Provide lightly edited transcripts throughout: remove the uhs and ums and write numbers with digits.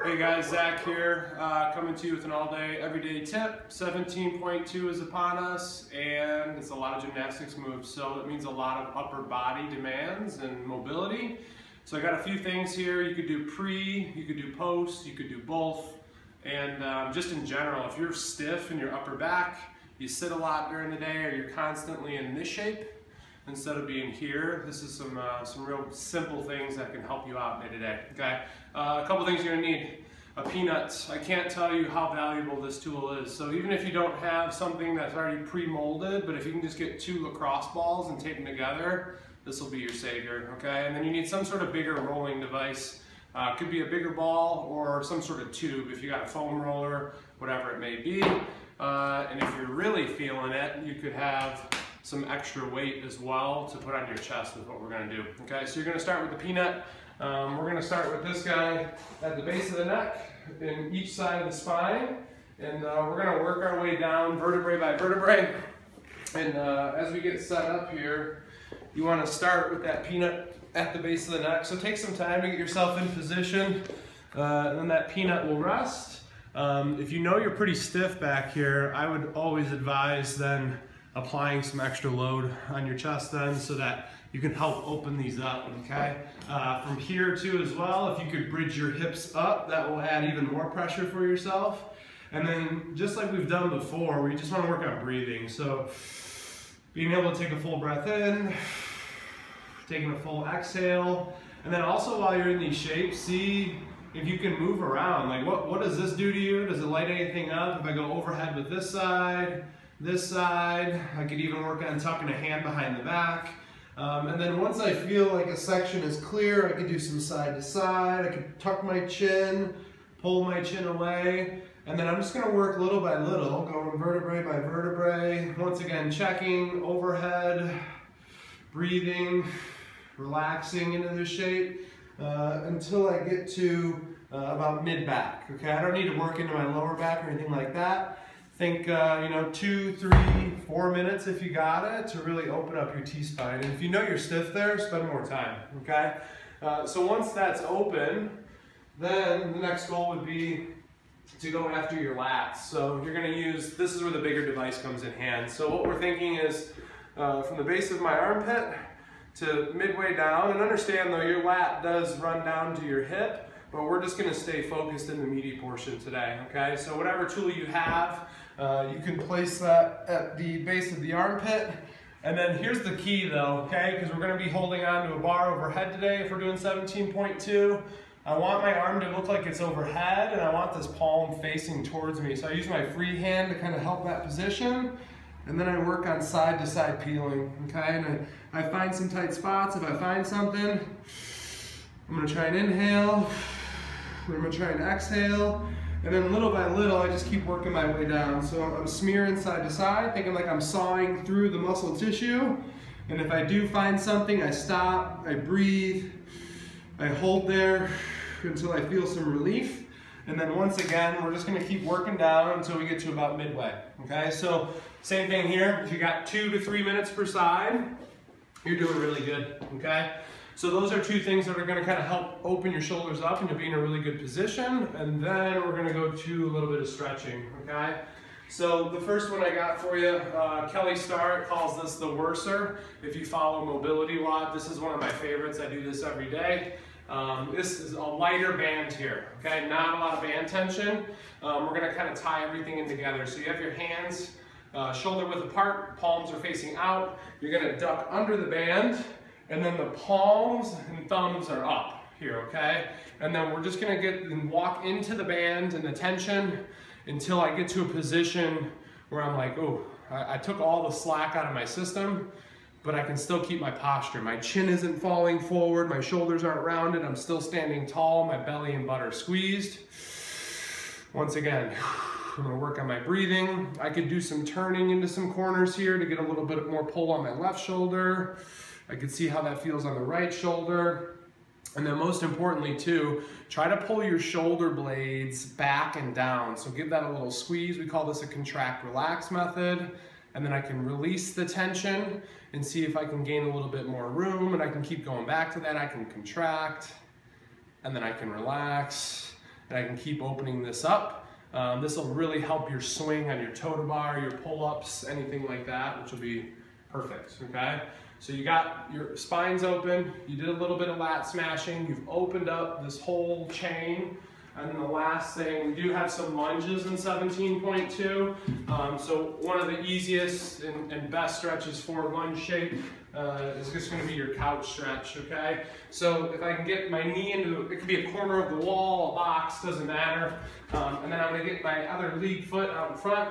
Hey guys, Zach here, coming to you with an all-day, everyday tip. 17.2 is upon us, and it's a lot of gymnastics moves, so it means a lot of upper body demands and mobility. So I got a few things here. You could do pre, you could do post, you could do both, and just in general, if you're stiff in your upper back, you sit a lot during the day, or you're constantly in this shape instead of being here, this is some real simple things that can help you out day to day. Okay, a couple things you're gonna need. A peanut. I can't tell you how valuable this tool is. So even if you don't have something that's already pre-molded, but if you can just get 2 lacrosse balls and tape them together, this will be your savior. Okay, and then you need some sort of bigger rolling device. Could be a bigger ball or some sort of tube if you got a foam roller, whatever it may be. And if you're really feeling it, you could have some extra weight as well to put on your chest is what we're going to do. Okay, so you're going to start with the peanut. We're going to start with this guy at the base of the neck in each side of the spine, and we're going to work our way down vertebrae by vertebrae. And as we get set up here, you want to start with that peanut at the base of the neck. So take some time to get yourself in position, and then that peanut will rest. If you know you're pretty stiff back here, I would always advise then applying some extra load on your chest then so that you can help open these up, okay? From here too as well, if you could bridge your hips up, that will add even more pressure for yourself. And then just like we've done before, we just wanna work on breathing. So being able to take a full breath in, taking a full exhale, and then also while you're in these shapes, see if you can move around. Like what does this do to you? Does it light anything up? If I go overhead with this side, I could even work on tucking a hand behind the back. And then once I feel like a section is clear, I could do some side to side. I could tuck my chin, pull my chin away, and then I'm just gonna work little by little, going vertebrae by vertebrae. Once again, checking overhead, breathing, relaxing into this shape until I get to about mid-back, okay? I don't need to work into my lower back or anything like that. Think, 2, 3, 4 minutes if you got it to really open up your T-spine. And if you know you're stiff there, spend more time, okay? So once that's open, then the next goal would be to go after your lats. So you're gonna use, this is where the bigger device comes in hand. So what we're thinking is from the base of my armpit to midway down, and understand though your lat does run down to your hip, but we're just gonna stay focused in the meaty portion today, okay? So whatever tool you have, you can place that at the base of the armpit. And then here's the key though, okay? Because we're gonna be holding on to a bar overhead today if we're doing 17.2. I want my arm to look like it's overhead, and I want this palm facing towards me. So I use my free hand to kind of help that position. And then I work on side to side peeling, okay? And I find some tight spots. If I find something, I'm gonna try and inhale. I'm gonna try and exhale, and then little by little, I just keep working my way down. So I'm smearing side to side, thinking like I'm sawing through the muscle tissue. And if I do find something, I stop, I breathe, I hold there until I feel some relief. And then once again, we're just gonna keep working down until we get to about midway, okay? So same thing here, if you got 2 to 3 minutes per side, you're doing really good, okay? So those are 2 things that are going to kind of help open your shoulders up and you'll be in a really good position. And then we're going to go to a little bit of stretching, okay? So the first one I got for you, Kelly Starr calls this the worser. If you follow Mobility WOD, this is one of my favorites. I do this every day. This is a lighter band here, okay? Not a lot of band tension. We're going to kind of tie everything in together. So you have your hands shoulder width apart, palms are facing out. You're going to duck under the band. And then the palms and thumbs are up here, okay? And then we're just gonna get and walk into the band and the tension until I get to a position where I'm like, oh, I took all the slack out of my system, but I can still keep my posture. My chin isn't falling forward, my shoulders aren't rounded, I'm still standing tall, my belly and butt are squeezed. Once again, I'm gonna work on my breathing. I could do some turning into some corners here to get a little bit more pull on my left shoulder. I can see how that feels on the right shoulder. And then most importantly too, try to pull your shoulder blades back and down. So give that a little squeeze. We call this a contract relax method. And then I can release the tension and see if I can gain a little bit more room, and I can keep going back to that. I can contract, and then I can relax, and I can keep opening this up. This will really help your swing on your toe-to bar, your pull-ups, anything like that, which will be perfect, okay? So you got your spines open, you did a little bit of lat smashing, you've opened up this whole chain, and then the last thing, we do have some lunges in 17.2. So one of the easiest and best stretches for lunge shape is just gonna be your couch stretch, okay? So if I can get my knee into, it could be a corner of the wall, a box, doesn't matter. And then I'm gonna get my other lead foot out in front.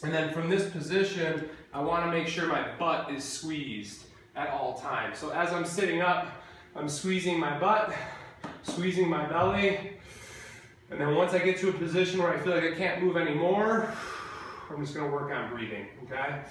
And then from this position, I wanna make sure my butt is squeezed at all times. So as I'm sitting up, I'm squeezing my butt, squeezing my belly. And then once I get to a position where I feel like I can't move anymore, I'm just gonna work on breathing, okay?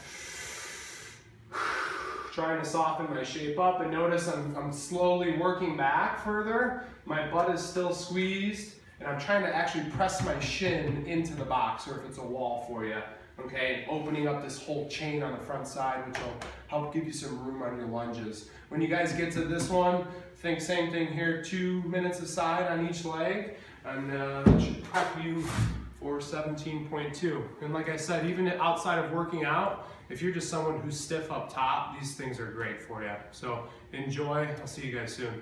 Trying to soften my shape up, and notice I'm slowly working back further. My butt is still squeezed, and I'm trying to actually press my shin into the box, or if it's a wall for you, okay? Opening up this whole chain on the front side, which will help give you some room on your lunges. When you guys get to this one, think same thing here, 2 minutes aside on each leg, and that should prep you for 17.2. And like I said, even outside of working out, if you're just someone who's stiff up top, these things are great for you. So enjoy, I'll see you guys soon.